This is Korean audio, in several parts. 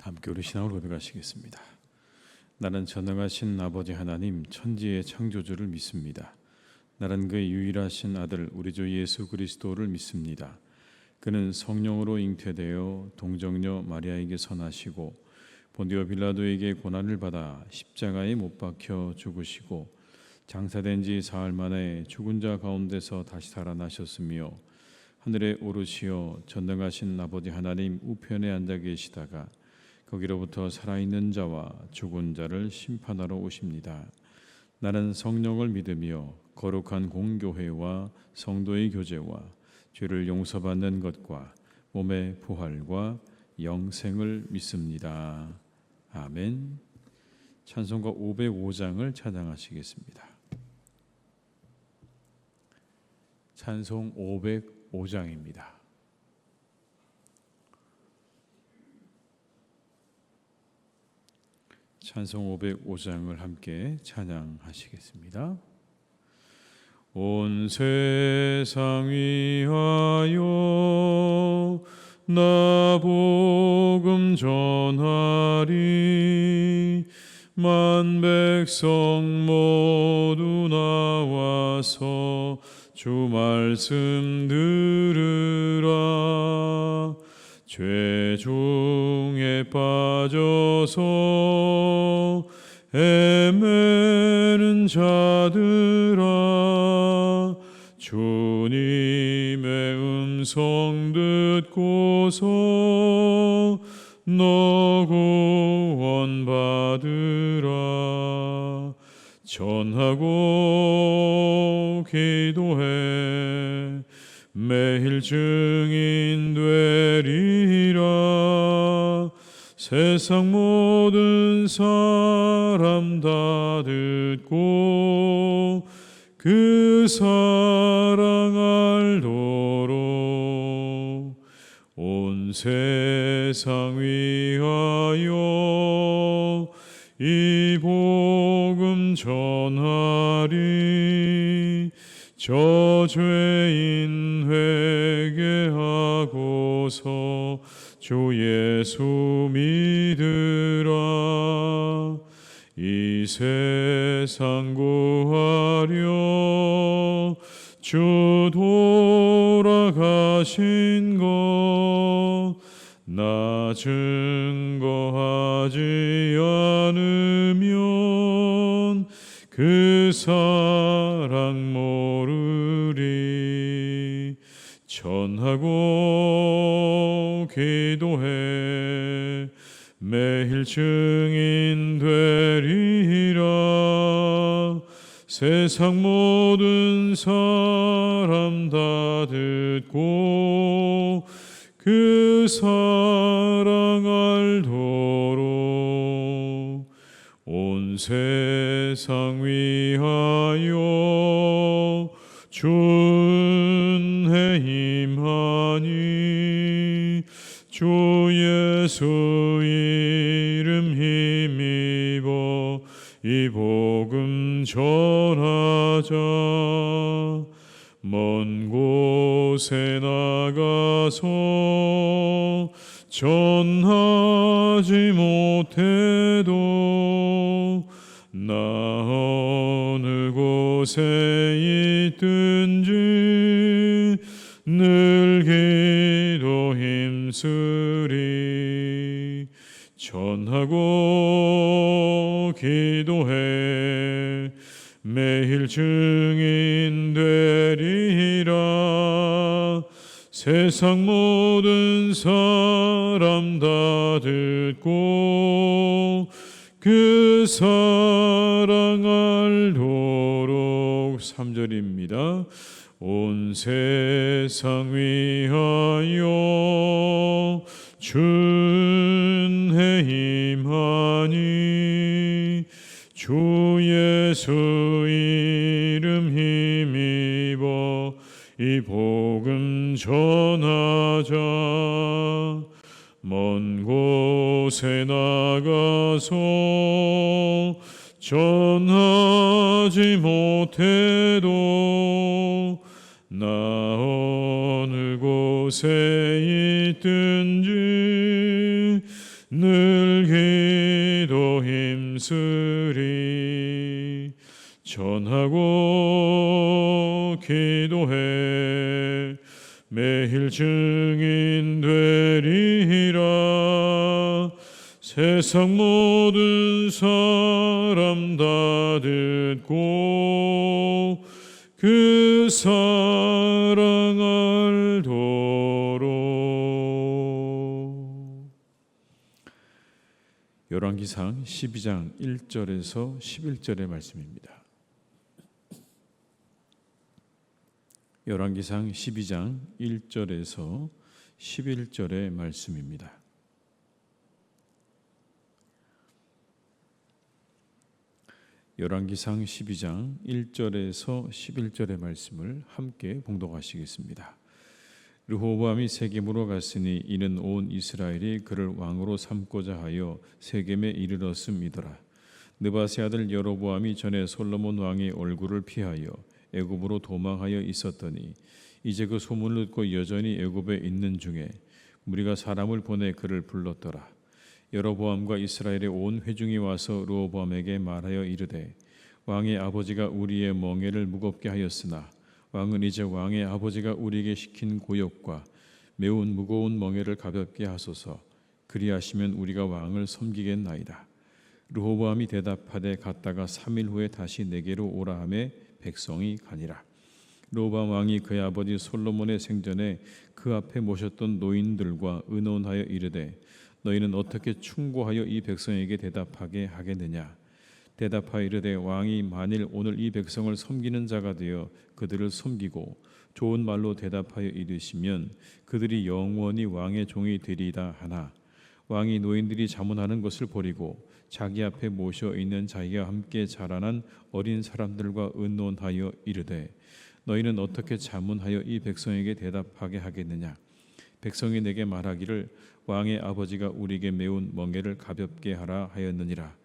함께 우리 신앙을 고백하시겠습니다. 나는 전능하신 아버지 하나님 천지의 창조주를 믿습니다. 나는 그의 유일하신 아들 우리 주 예수 그리스도를 믿습니다. 그는 성령으로 잉태되어 동정녀 마리아에게 선하시고 본디오 빌라도에게 고난을 받아 십자가에 못 박혀 죽으시고 장사된 지 사흘 만에 죽은 자 가운데서 다시 살아나셨으며 하늘에 오르시어 전능하신 아버지 하나님 우편에 앉아 계시다가 거기로부터 살아있는 자와 죽은 자를 심판하러 오십니다. 나는 성령을 믿으며 거룩한 공교회와 성도의 교제와 죄를 용서받는 것과 몸의 부활과 영생을 믿습니다. 아멘. 찬송가 505장을 찬양하시겠습니다. 찬송 505장입니다. 찬송 505장을 함께 찬양하시겠습니다. 온 세상 위하여 나 복음 전하리 만 백성 모두 나와서 주 말씀 들으라. 죄 중에 빠져서 헤매는 자들아 주님의 음성 듣고서 너 구원받으라. 전하고 기도해 매일 증인 되리라. 세상 모든 사람 다 듣고 그 사랑 알도록 온 세상 위하여 이 복음 전하리. 저 죄인 회개하고서 주 예수 믿으라. 이 세상 구하려 주 돌아가신 것 나 증거하지 않으면 그 사랑 모르리. 전하고 기도해 매일 증인 되리라. 세상 모든 사람 다 듣고 그 사랑 알도록 온 세상 위하여 준해 임하니 주 예수 이름 힘입어 이 복음 전하자. 먼 곳에 나가서 전하지 못해도 나 어느 곳에 있든지 늘 기도 힘쓰리. 전하고 기도해 매일 증인 되리라. 세상 모든 사람 다 듣고 그 사랑 알도록. 3절입니다. 온 세상 위하여 준해 임하니 주 예수 이름 힘입어 이 복음 전하자. 먼 곳에 나가서 전하지 못해도 나 어느 곳에 있든지 늘 힘쓰리 전하고 기도해 매일 증인 되리라. 세상 모든 사람 다 듣고 그 사랑 알도록. 열왕기상 12장 1절에서 11절의 말씀입니다. 열왕기상 12장 1절에서 11절의 말씀입니다. 열왕기상 12장 1절에서 11절의 말씀을 함께 봉독하시겠습니다. 르호보암이 세겜으로 갔으니 이는 온 이스라엘이 그를 왕으로 삼고자 하여 세겜에 이르렀음이더라. 느바세 아들 여로보암이 전에 솔로몬 왕의 얼굴을 피하여 애굽으로 도망하여 있었더니 이제 그 소문을 듣고 여전히 애굽에 있는 중에 무리가 사람을 보내 그를 불렀더라. 여로보암과 이스라엘의 온 회중이 와서 르호보암에게 말하여 이르되 왕의 아버지가 우리의 멍에를 무겁게 하였으나 왕은 이제 왕의 아버지가 우리에게 시킨 고역과 매우 무거운 멍에를 가볍게 하소서. 그리하시면 우리가 왕을 섬기겠나이다. 르호보암이 대답하되 갔다가 3일 후에 다시 내게로 오라 하매 백성이 가니라. 르호보암 왕이 그의 아버지 솔로몬의 생전에 그 앞에 모셨던 노인들과 의논하여 이르되 너희는 어떻게 충고하여 이 백성에게 대답하게 하겠느냐. 대답하여 이르되 왕이 만일 오늘 이 백성을 섬기는 자가 되어 그들을 섬기고 좋은 말로 대답하여 이르시면 그들이 영원히 왕의 종이 되리이다 하나 왕이 노인들이 자문하는 것을 버리고 자기 앞에 모셔 있는 자기와 함께 자라난 어린 사람들과 의논하여 이르되 너희는 어떻게 자문하여 이 백성에게 대답하게 하겠느냐. 백성이 내게 말하기를 왕의 아버지가 우리에게 매운 멍에를 가볍게 하라 하였느니라.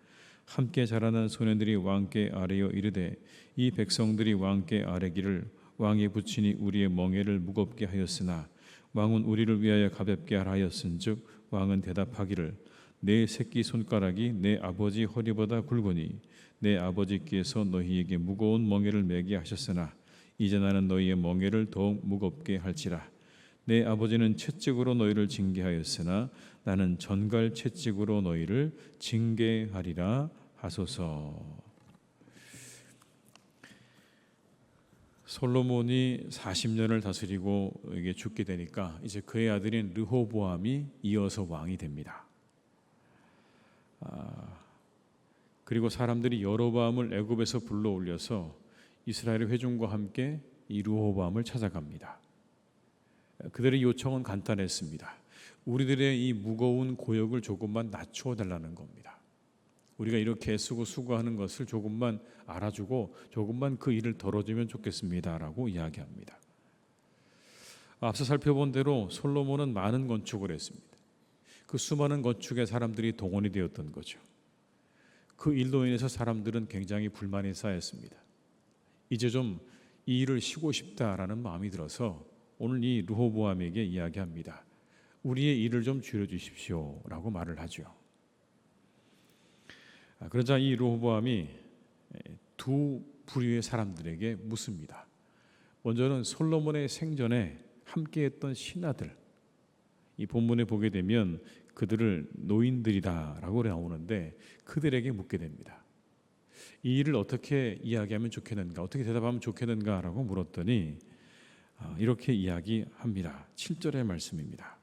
함께 자라난 소년들이 왕께 아뢰어 이르되 이 백성들이 왕께 아뢰기를 왕의 부친이 우리의 멍에를 무겁게 하였으나 왕은 우리를 위하여 가볍게 하라 하였은즉 왕은 대답하기를 내 새끼 손가락이 내 아버지 허리보다 굵으니 내 아버지께서 너희에게 무거운 멍에를 매게 하셨으나 이제 나는 너희의 멍에를 더욱 무겁게 할지라. 내 아버지는 채찍으로 너희를 징계하였으나 나는 전갈 채찍으로 너희를 징계하리라 하소서. 솔로몬이 40년을 다스리고 이게 죽게 되니까 이제 그의 아들인 르호보암이 이어서 왕이 됩니다. 그리고 사람들이 여로보암을 애굽에서 불러올려서 이스라엘의 회중과 함께 이 르호보암을 찾아갑니다. 그들의 요청은 간단했습니다. 우리들의 이 무거운 고역을 조금만 낮추어 달라는 겁니다. 우리가 이렇게 애쓰고 수고하는 것을 조금만 알아주고 조금만 그 일을 덜어주면 좋겠습니다라고 이야기합니다. 앞서 살펴본 대로 솔로몬은 많은 건축을 했습니다. 그 수많은 건축에 사람들이 동원이 되었던 거죠. 그 일로 인해서 사람들은 굉장히 불만이 쌓였습니다. 이제 좀 이 일을 쉬고 싶다라는 마음이 들어서 오늘 이 르호보암에게 이야기합니다. 우리의 일을 좀 줄여주십시오 라고 말을 하죠. 그러자 이 르호보암이 두 부류의 사람들에게 묻습니다. 먼저는 솔로몬의 생전에 함께했던 신하들, 이 본문에 보게 되면 그들을 노인들이다라고 나오는데 그들에게 묻게 됩니다. 이 일을 어떻게 이야기하면 좋겠는가, 어떻게 대답하면 좋겠는가라고 물었더니 이렇게 이야기합니다. 7절의 말씀입니다.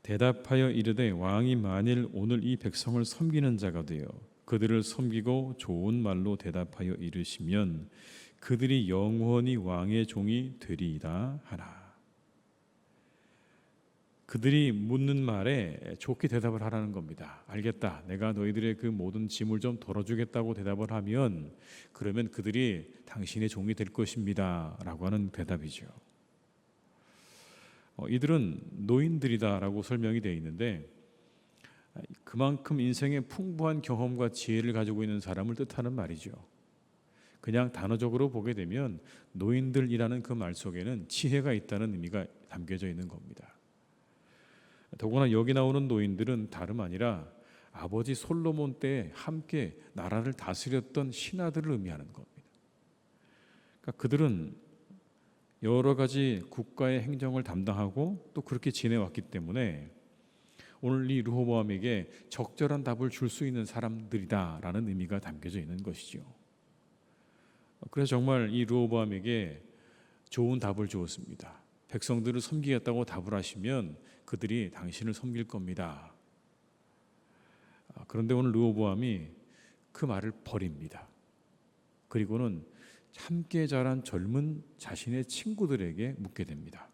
대답하여 이르되 왕이 만일 오늘 이 백성을 섬기는 자가 되어 그들을 섬기고 좋은 말로 대답하여 이르시면 그들이 영원히 왕의 종이 되리이다 하나. 그들이 묻는 말에 좋게 대답을 하라는 겁니다. 알겠다. 내가 너희들의 그 모든 짐을 좀 덜어주겠다고 대답을 하면 그러면 그들이 당신의 종이 될 것입니다 라고 하는 대답이죠. 이들은 노인들이다라고 설명이 되어 있는데 그만큼 인생의 풍부한 경험과 지혜를 가지고 있는 사람을 뜻하는 말이죠. 그냥 단어적으로 보게 되면 노인들이라는 그 말 속에는 지혜가 있다는 의미가 담겨져 있는 겁니다. 더구나 여기 나오는 노인들은 다름 아니라 아버지 솔로몬 때 함께 나라를 다스렸던 신하들을 의미하는 겁니다. 그러니까 그들은 여러 가지 국가의 행정을 담당하고 또 그렇게 지내왔기 때문에 오늘 이 르호보암에게 적절한 답을 줄 수 있는 사람들이다라는 의미가 담겨져 있는 것이죠. 그래서 정말 이 르호보암에게 좋은 답을 주었습니다. 백성들을 섬기겠다고 답을 하시면 그들이 당신을 섬길 겁니다. 그런데 오늘 르호보암이 그 말을 버립니다. 그리고는 함께 자란 젊은 자신의 친구들에게 묻게 됩니다.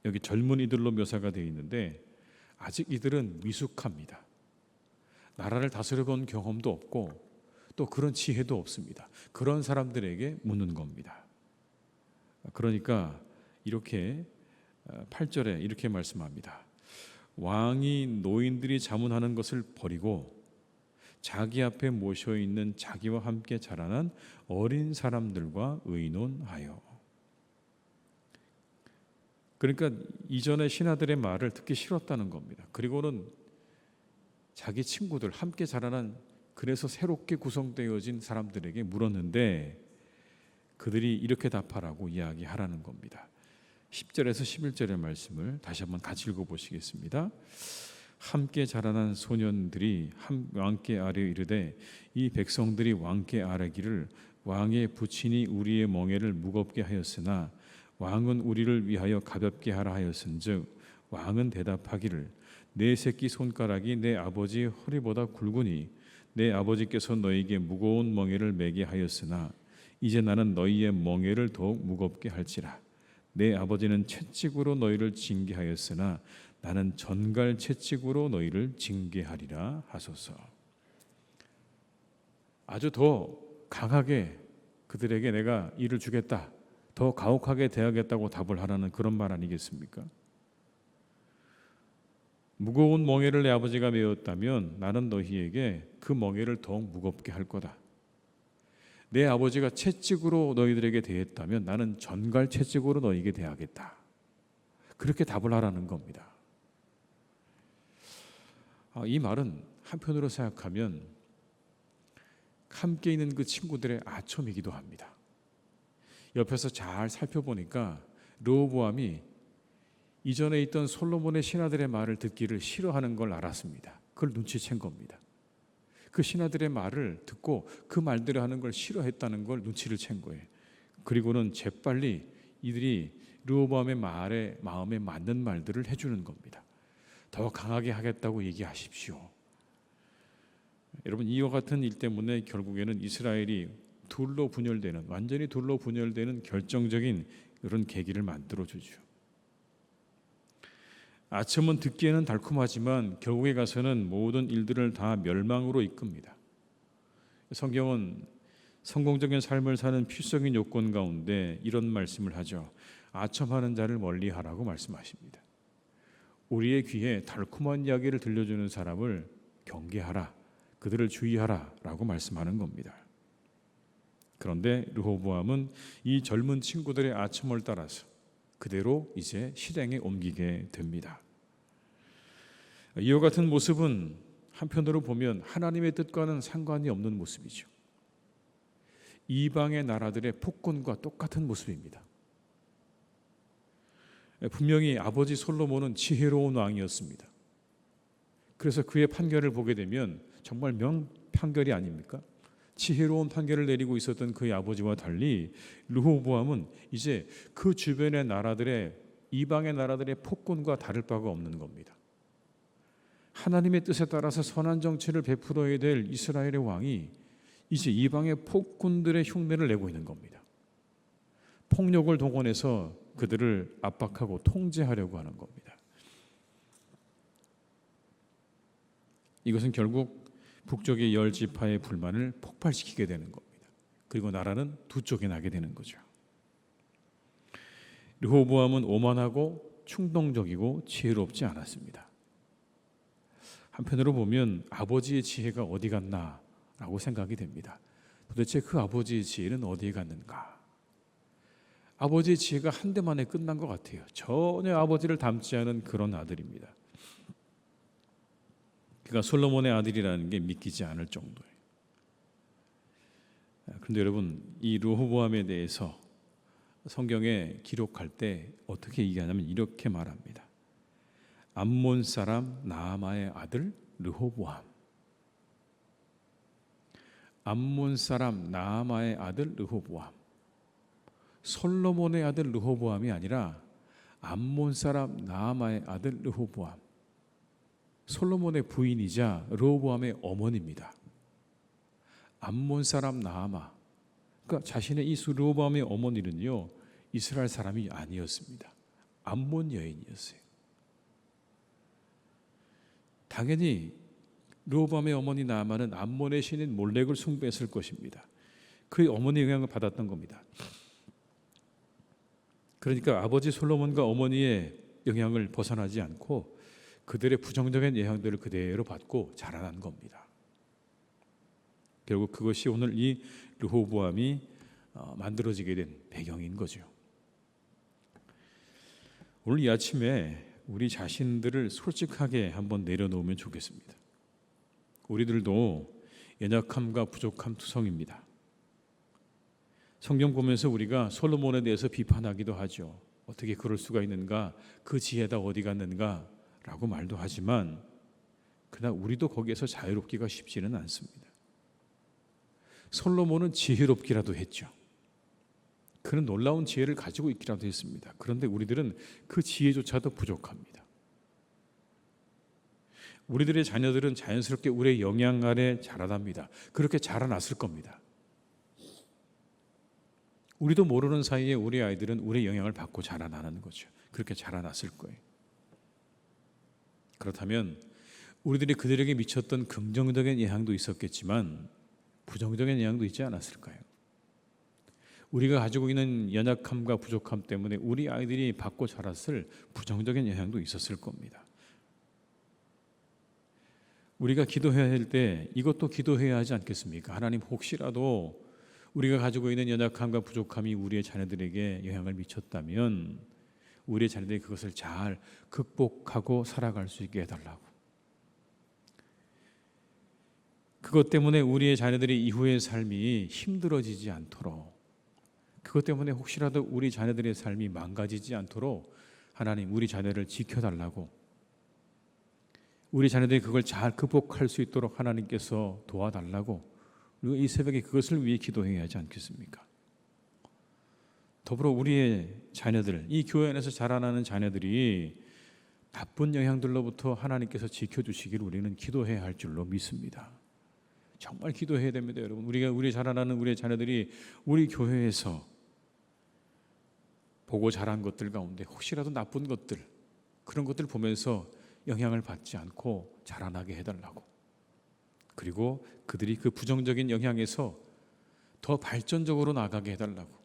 여기 젊은이들로 묘사가 되어 있는데 아직 이들은 미숙합니다. 나라를 다스려 본 경험도 없고 또 그런 지혜도 없습니다. 그런 사람들에게 묻는 겁니다. 그러니까 이렇게 8절에 이렇게 말씀합니다. 왕이 노인들이 자문하는 것을 버리고 자기 앞에 모셔 있는 자기와 함께 자라난 어린 사람들과 의논하여. 그러니까 이전에 신하들의 말을 듣기 싫었다는 겁니다. 그리고는 자기 친구들 함께 자라난 그래서 새롭게 구성되어진 사람들에게 물었는데 그들이 이렇게 답하라고 이야기하라는 겁니다. 10절에서 11절의 말씀을 다시 한번 같이 읽어보시겠습니다. 함께 자라난 소년들이 왕께 아뢰 이르되 이 백성들이 왕께 아뢰기를 왕의 부친이 우리의 멍에를 무겁게 하였으나 왕은 우리를 위하여 가볍게 하라 하였은즉 왕은 대답하기를 내 새끼 손가락이 내 아버지 허리보다 굵으니 내 아버지께서 너에게 무거운 멍에를 매게 하였으나 이제 나는 너희의 멍에를 더욱 무겁게 할지라. 내 아버지는 채찍으로 너희를 징계하였으나 나는 전갈 채찍으로 너희를 징계하리라 하소서. 아주 더 강하게 그들에게 내가 일을 주겠다, 더 가혹하게 대하겠다고 답을 하라는 그런 말 아니겠습니까? 무거운 멍에를 내 아버지가 메었다면 나는 너희에게 그 멍에를 더욱 무겁게 할 거다. 내 아버지가 채찍으로 너희들에게 대했다면 나는 전갈 채찍으로 너희에게 대하겠다. 그렇게 답을 하라는 겁니다. 이 말은 한편으로 생각하면 함께 있는 그 친구들의 아첨이기도 합니다. 옆에서 잘 살펴보니까 르호보암이 이전에 있던 솔로몬의 신하들의 말을 듣기를 싫어하는 걸 알았습니다. 그걸 눈치챈 겁니다. 그 신하들의 말을 듣고 그 말들을 하는 걸 싫어했다는 걸 눈치를 챈 거예요. 그리고는 재빨리 이들이 르호보암의 마음에 맞는 말들을 해주는 겁니다. 더 강하게 하겠다고 얘기하십시오. 여러분, 이와 같은 일 때문에 결국에는 이스라엘이 완전히 둘로 분열되는 결정적인 이런 계기를 만들어주죠. 아첨은 듣기에는 달콤하지만 결국에 가서는 모든 일들을 다 멸망으로 이끕니다. 성경은 성공적인 삶을 사는 필수적인 요건 가운데 이런 말씀을 하죠. 아첨하는 자를 멀리하라고 말씀하십니다. 우리의 귀에 달콤한 이야기를 들려주는 사람을 경계하라, 그들을 주의하라 라고 말씀하는 겁니다. 그런데 르호보암은 이 젊은 친구들의 아첨을 따라서 그대로 이제 실행에 옮기게 됩니다. 이와 같은 모습은 한편으로 보면 하나님의 뜻과는 상관이 없는 모습이죠. 이방의 나라들의 폭군과 똑같은 모습입니다. 분명히 아버지 솔로몬은 지혜로운 왕이었습니다. 그래서 그의 판결을 보게 되면 정말 명판결이 아닙니까? 지혜로운 판결을 내리고 있었던 그의 아버지와 달리 르호보암은 이제 그 주변의 나라들의 이방의 나라들의 폭군과 다를 바가 없는 겁니다. 하나님의 뜻에 따라서 선한 정치를 베풀어야 될 이스라엘의 왕이 이제 이방의 폭군들의 흉내를 내고 있는 겁니다. 폭력을 동원해서 그들을 압박하고 통제하려고 하는 겁니다. 이것은 결국 북쪽의 10지파의 불만을 폭발시키게 되는 겁니다. 그리고 나라는 두 쪽에 나게 되는 거죠. 르호보암은 오만하고 충동적이고 지혜롭지 않았습니다. 한편으로 보면 아버지의 지혜가 어디 갔나라고 생각이 됩니다. 도대체 그 아버지의 지혜는 어디에 갔는가? 아버지의 지혜가 한 대 만에 끝난 것 같아요. 전혀 아버지를 닮지 않은 그런 아들입니다. 그가 솔로몬의 아들이라는 게 믿기지 않을 정도예요. 그런데 여러분, 이 르호보암에 대해서 성경에 기록할 때 어떻게 얘기하냐면 이렇게 말합니다. 암몬 사람 나아마의 아들 르호보암. 암몬 사람 나아마의 아들 르호보암. 솔로몬의 아들 르호보암이 아니라 암몬 사람 나아마의 아들 르호보암. 솔로몬의 부인이자 르호보암의 어머니입니다. 암몬 사람 나아마. 그러니까 자신의 이 르호보암의 어머니는요, 이스라엘 사람이 아니었습니다. 암몬 여인이었어요. 당연히 르호보암의 어머니 나아마는 암몬의 신인 몰렉을 숭배했을 것입니다. 그의 어머니의 영향을 받았던 겁니다. 그러니까 아버지 솔로몬과 어머니의 영향을 벗어나지 않고 그들의 부정적인 영향들을 그대로 받고 자라난 겁니다. 결국 그것이 오늘 이 르호보암이 만들어지게 된 배경인 거죠. 오늘 이 아침에 우리 자신들을 솔직하게 한번 내려놓으면 좋겠습니다. 우리들도 연약함과 부족함 투성입니다. 성경 보면서 우리가 솔로몬에 대해서 비판하기도 하죠. 어떻게 그럴 수가 있는가? 그 지혜다 어디 갔는가? 라고 말도 하지만 그러나 우리도 거기에서 자유롭기가 쉽지는 않습니다. 솔로몬은 지혜롭기라도 했죠. 그는 놀라운 지혜를 가지고 있기라도 했습니다. 그런데 우리들은 그 지혜조차도 부족합니다. 우리들의 자녀들은 자연스럽게 우리의 영향 아래 자라납니다. 그렇게 자라났을 겁니다. 우리도 모르는 사이에 우리 아이들은 우리의 영향을 받고 자라나는 거죠. 그렇게 자라났을 거예요. 그렇다면 우리들이 그들에게 미쳤던 긍정적인 영향도 있었겠지만 부정적인 영향도 있지 않았을까요? 우리가 가지고 있는 연약함과 부족함 때문에 우리 아이들이 받고 자랐을 부정적인 영향도 있었을 겁니다. 우리가 기도해야 할 때 이것도 기도해야 하지 않겠습니까? 하나님, 혹시라도 우리가 가지고 있는 연약함과 부족함이 우리의 자녀들에게 영향을 미쳤다면 우리의 자녀들이 그것을 잘 극복하고 살아갈 수 있게 해달라고. 그것 때문에 우리의 자녀들이 이후의 삶이 힘들어지지 않도록, 그것 때문에 혹시라도 우리 자녀들의 삶이 망가지지 않도록 하나님, 우리 자녀를 지켜달라고, 우리 자녀들이 그걸 잘 극복할 수 있도록 하나님께서 도와달라고 우리가 이 새벽에 그것을 위해 기도해야 하지 않겠습니까? 더불어 우리의 자녀들, 이 교회 안에서 자라나는 자녀들이 나쁜 영향들로부터 하나님께서 지켜주시기를 우리는 기도해야 할 줄로 믿습니다. 정말 기도해야 됩니다, 여러분. 우리 자라나는 우리의 자녀들이 우리 교회에서 보고 자란 것들 가운데 혹시라도 나쁜 것들, 그런 것들 보면서 영향을 받지 않고 자라나게 해달라고. 그리고 그들이 그 부정적인 영향에서 더 발전적으로 나가게 해달라고.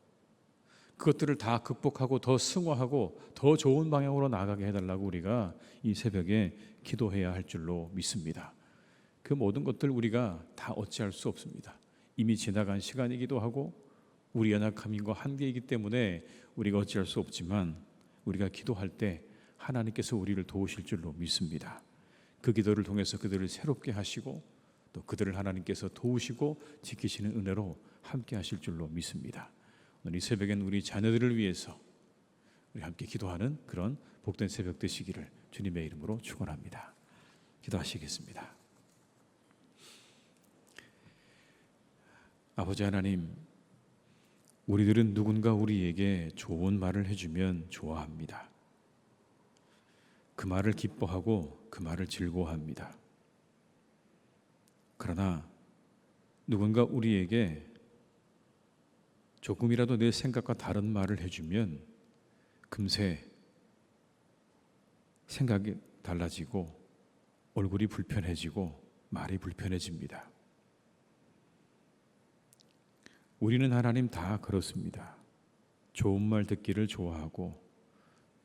그것들을 다 극복하고 더 승화하고 더 좋은 방향으로 나가게 해달라고 우리가 이 새벽에 기도해야 할 줄로 믿습니다. 그 모든 것들 우리가 다 어찌할 수 없습니다. 이미 지나간 시간이기도 하고 우리 연약함과 한계이기 때문에 우리가 어찌할 수 없지만 우리가 기도할 때 하나님께서 우리를 도우실 줄로 믿습니다. 그 기도를 통해서 그들을 새롭게 하시고 또 그들을 하나님께서 도우시고 지키시는 은혜로 함께 하실 줄로 믿습니다. 오늘 이 새벽엔 우리 자녀들을 위해서 우리 함께 기도하는 그런 복된 새벽 되시기를 주님의 이름으로 축원합니다. 기도하시겠습니다. 아버지 하나님, 우리들은 누군가 우리에게 좋은 말을 해주면 좋아합니다. 그 말을 기뻐하고 그 말을 즐거워합니다. 그러나 누군가 우리에게 조금이라도 내 생각과 다른 말을 해주면 금세 생각이 달라지고 얼굴이 불편해지고 말이 불편해집니다. 우리는 하나님 다 그렇습니다. 좋은 말 듣기를 좋아하고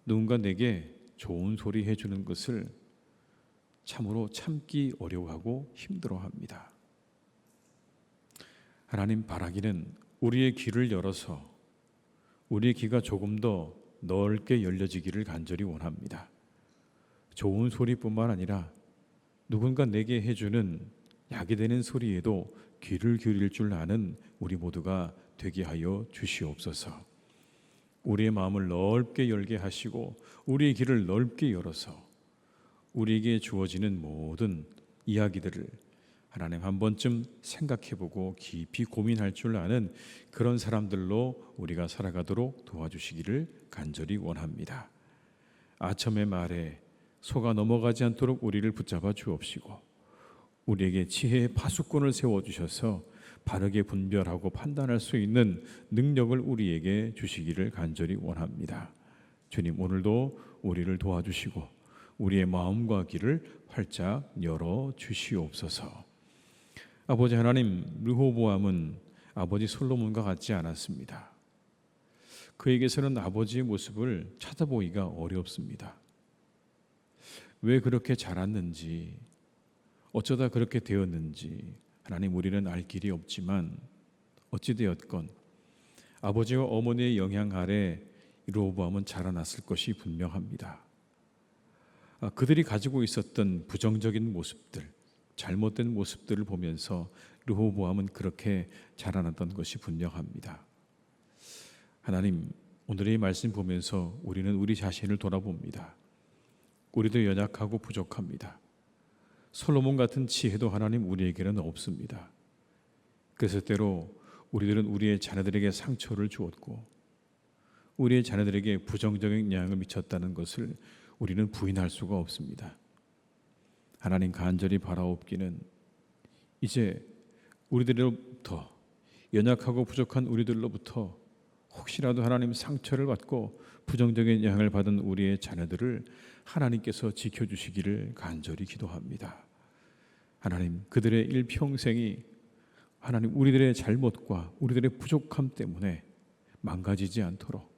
누군가 내게 좋은 소리 해주는 것을 참으로 참기 어려워하고 힘들어합니다. 하나님, 바라기는 우리의 귀를 열어서 우리의 귀가 조금 더 넓게 열려지기를 간절히 원합니다. 좋은 소리뿐만 아니라 누군가 내게 해주는 약이 되는 소리에도 귀를 기울일 줄 아는 우리 모두가 되게 하여 주시옵소서. 우리의 마음을 넓게 열게 하시고 우리의 귀를 넓게 열어서 우리에게 주어지는 모든 이야기들을 하나님 한 번쯤 생각해보고 깊이 고민할 줄 아는 그런 사람들로 우리가 살아가도록 도와주시기를 간절히 원합니다. 아첨의 말에 속아 넘어가지 않도록 우리를 붙잡아 주옵시고 우리에게 지혜의 파수꾼을 세워주셔서 바르게 분별하고 판단할 수 있는 능력을 우리에게 주시기를 간절히 원합니다. 주님, 오늘도 우리를 도와주시고 우리의 마음과 귀를 활짝 열어 주시옵소서. 아버지 하나님, 르호보암은 아버지 솔로몬과 같지 않았습니다. 그에게서는 아버지의 모습을 찾아보기가 어렵습니다. 왜 그렇게 자랐는지, 어쩌다 그렇게 되었는지 하나님, 우리는 알 길이 없지만 어찌되었건 아버지와 어머니의 영향 아래 르호보암은 자라났을 것이 분명합니다. 그들이 가지고 있었던 부정적인 모습들, 잘못된 모습들을 보면서 르호보암은 그렇게 자라났던 것이 분명합니다. 하나님, 오늘의 말씀 보면서 우리는 우리 자신을 돌아봅니다. 우리도 연약하고 부족합니다. 솔로몬 같은 지혜도 하나님 우리에게는 없습니다. 그래서 때로 우리들은 우리의 자녀들에게 상처를 주었고 우리의 자녀들에게 부정적인 영향을 미쳤다는 것을 우리는 부인할 수가 없습니다. 하나님, 간절히 바라옵기는 이제 우리들로부터, 연약하고 부족한 우리들로부터 혹시라도 하나님 상처를 받고 부정적인 영향을 받은 우리의 자녀들을 하나님께서 지켜주시기를 간절히 기도합니다. 하나님, 그들의 일평생이 하나님 우리들의 잘못과 우리들의 부족함 때문에 망가지지 않도록,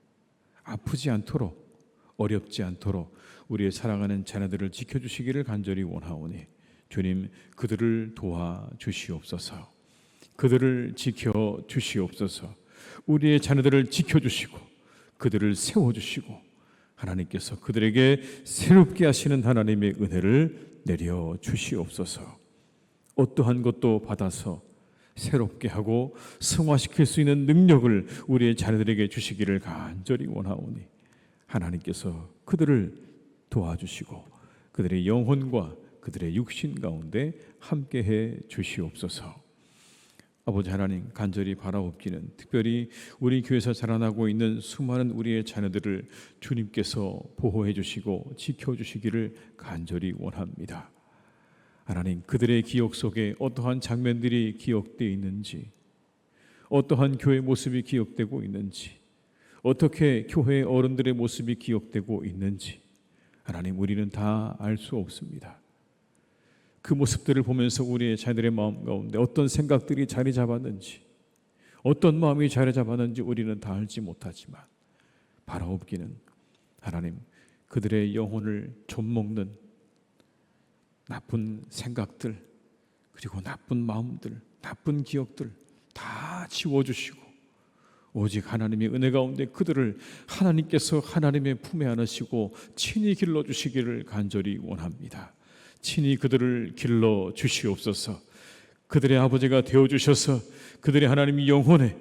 아프지 않도록, 어렵지 않도록 우리의 사랑하는 자녀들을 지켜주시기를 간절히 원하오니 주님, 그들을 도와주시옵소서. 그들을 지켜주시옵소서. 우리의 자녀들을 지켜주시고 그들을 세워주시고 하나님께서 그들에게 새롭게 하시는 하나님의 은혜를 내려주시옵소서. 어떠한 것도 받아서 새롭게 하고 승화시킬 수 있는 능력을 우리의 자녀들에게 주시기를 간절히 원하오니 하나님께서 그들을 도와주시고 그들의 영혼과 그들의 육신 가운데 함께해 주시옵소서. 아버지 하나님, 간절히 바라옵기는 특별히 우리 교회에서 자라나고 있는 수많은 우리의 자녀들을 주님께서 보호해 주시고 지켜주시기를 간절히 원합니다. 하나님, 그들의 기억 속에 어떠한 장면들이 기억되어 있는지, 어떠한 교회 모습이 기억되고 있는지, 어떻게 교회의 어른들의 모습이 기억되고 있는지 하나님, 우리는 다 알 수 없습니다. 그 모습들을 보면서 우리의 자녀들의 마음 가운데 어떤 생각들이 자리 잡았는지, 어떤 마음이 자리 잡았는지 우리는 다 알지 못하지만 바라옵기는 하나님, 그들의 영혼을 좀먹는 나쁜 생각들, 그리고 나쁜 마음들, 나쁜 기억들 다 지워주시고 오직 하나님의 은혜 가운데 그들을 하나님께서 하나님의 품에 안으시고 친히 길러주시기를 간절히 원합니다. 친히 그들을 길러 주시옵소서. 그들의 아버지가 되어주셔서 그들의 하나님의 영혼에,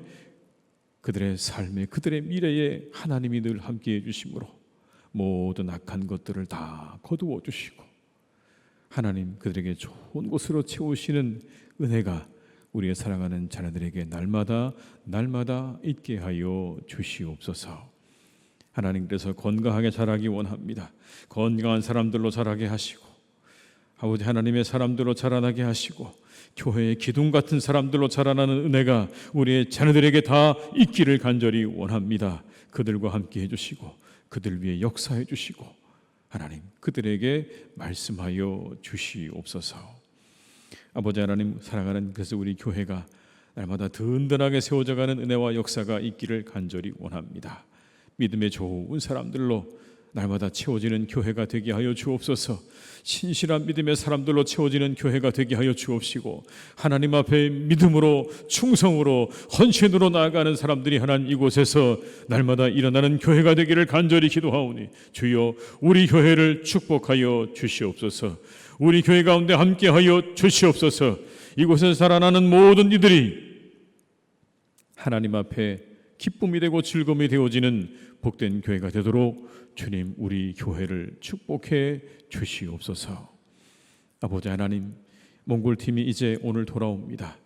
그들의 삶에, 그들의 미래에 하나님이 늘 함께해 주심으로 모든 악한 것들을 다 거두어 주시고 하나님, 그들에게 좋은 곳으로 채우시는 은혜가 우리의 사랑하는 자녀들에게 날마다 있게 하여 주시옵소서. 하나님, 그래서 건강하게 자라기 원합니다. 건강한 사람들로 자라게 하시고 아버지 하나님의 사람들로 자라나게 하시고 교회의 기둥 같은 사람들로 자라나는 은혜가 우리의 자녀들에게 다 있기를 간절히 원합니다. 그들과 함께 해주시고 그들 위해 역사해 주시고 하나님, 그들에게 말씀하여 주시옵소서. 아버지 하나님, 사랑하는 그래서 우리 교회가 날마다 든든하게 세워져가는 은혜와 역사가 있기를 간절히 원합니다. 믿음의 좋은 사람들로 날마다 채워지는 교회가 되게 하여 주옵소서. 신실한 믿음의 사람들로 채워지는 교회가 되게 하여 주옵시고, 하나님 앞에 믿음으로 충성으로 헌신으로 나아가는 사람들이 하나님 이곳에서 날마다 일어나는 교회가 되기를 간절히 기도하오니, 주여 우리 교회를 축복하여 주시옵소서. 우리 교회 가운데 함께하여 주시옵소서. 이곳에서 살아나는 모든 이들이 하나님 앞에 기쁨이 되고 즐거움이 되어지는 복된 교회가 되도록 주님 우리 교회를 축복해 주시옵소서. 아버지 하나님, 몽골팀이 이제 오늘 돌아옵니다.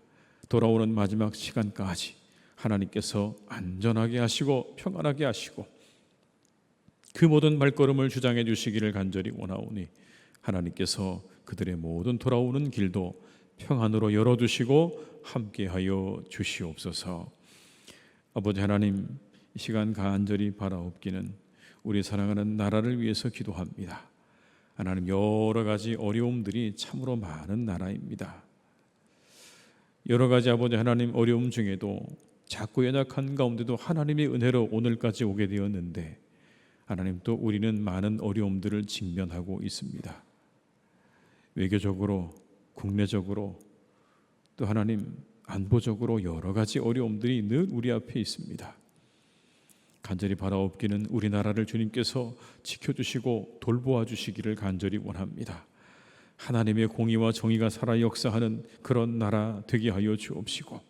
돌아오는 마지막 시간까지 하나님께서 안전하게 하시고 평안하게 하시고 그 모든 발걸음을 주장해 주시기를 간절히 원하오니, 하나님께서 그들의 모든 돌아오는 길도 평안으로 열어두시고 함께하여 주시옵소서. 아버지 하나님, 이 시간 간절히 바라옵기는 우리 사랑하는 나라를 위해서 기도합니다. 하나님, 여러 가지 어려움들이 참으로 많은 나라입니다. 여러 가지 아버지 하나님 어려움 중에도 작고 연약한 가운데도 하나님의 은혜로 오늘까지 오게 되었는데, 하나님 또 우리는 많은 어려움들을 직면하고 있습니다. 외교적으로, 국내적으로, 또 하나님 안보적으로 여러 가지 어려움들이 늘 우리 앞에 있습니다. 간절히 바라옵기는 우리나라를 주님께서 지켜주시고 돌보아 주시기를 간절히 원합니다. 하나님의 공의와 정의가 살아 역사하는 그런 나라 되게 하여 주옵시고,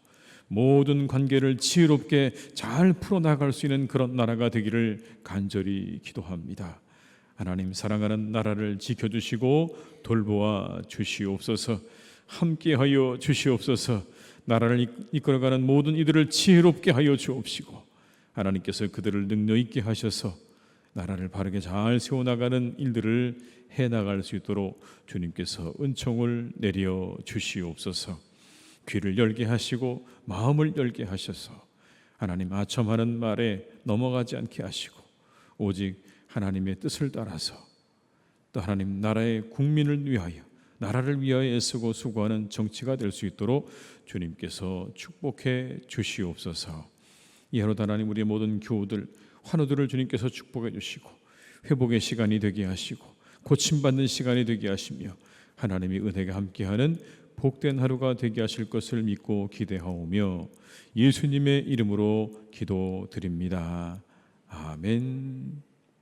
모든 관계를 지혜롭게 잘 풀어나갈 수 있는 그런 나라가 되기를 간절히 기도합니다. 하나님, 사랑하는 나라를 지켜주시고 돌보아 주시옵소서. 함께하여 주시옵소서. 나라를 이끌어가는 모든 이들을 지혜롭게 하여 주옵시고, 하나님께서 그들을 능력 있게 하셔서 나라를 바르게 잘 세워나가는 일들을 해나갈 수 있도록 주님께서 은총을 내려 주시옵소서. 귀를 열게 하시고 마음을 열게 하셔서 하나님 아첨하는 말에 넘어가지 않게 하시고, 오직 하나님의 뜻을 따라서 또 하나님 나라의 국민을 위하여, 나라를 위하여 애쓰고 수고하는 정치가 될 수 있도록 주님께서 축복해 주시옵소서. 이하로 하나님, 우리의 모든 교우들, 환우들을 주님께서 축복해 주시고 회복의 시간이 되게 하시고 고침받는 시간이 되게 하시며 하나님의 은혜가 함께하는 복된 하루가 되게 하실 것을 믿고 기대하오며 예수님의 이름으로 기도드립니다. 아멘.